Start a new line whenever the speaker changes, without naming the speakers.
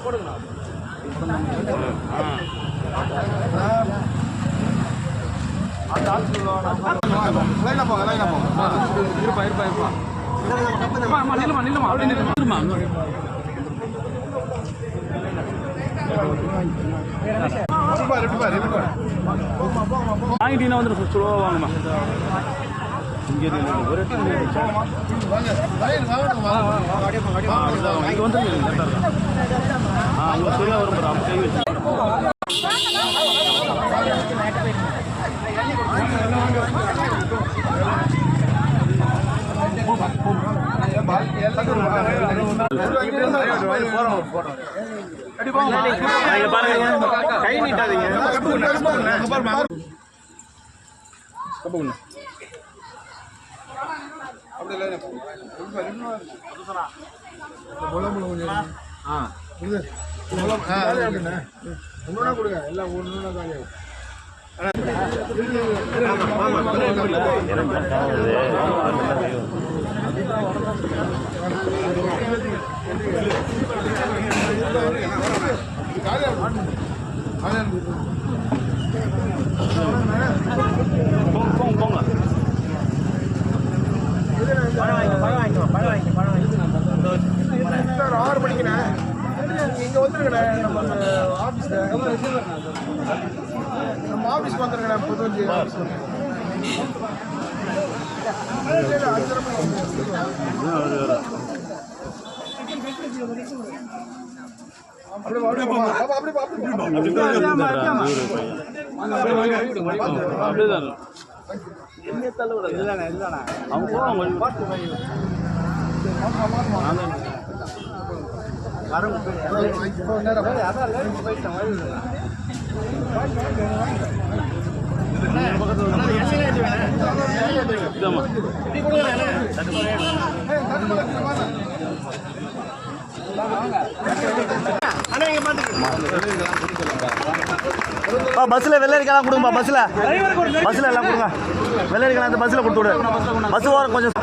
போடுங்க. வாங்கிட்டீங்கன்னா வந்து ஸ்லோவாக வாங்கம்மா. இங்கே ஒரு இங்கே வந்து அங்கே சரியாக வரும் அப்போ கை வச்சு கை நீட்டாதீங்க.
ஆறு மணிக்குண்ணே இங்கே வந்துருங்கண்ணே. நம்ம ஆஃபீஸ்க்கு வந்துருங்கண்ணே. புதுவஞ்சி
பஸ்ஸில் வெள்ளரிக்கலாம் கொடுங்கப்பா. பஸ்ஸில் எல்லாம் கொடுங்க. வெள்ளரிக்கலாம் அந்த பஸ்ஸில் கொடுத்து விடு. பஸ் ஓரம் கொஞ்சம்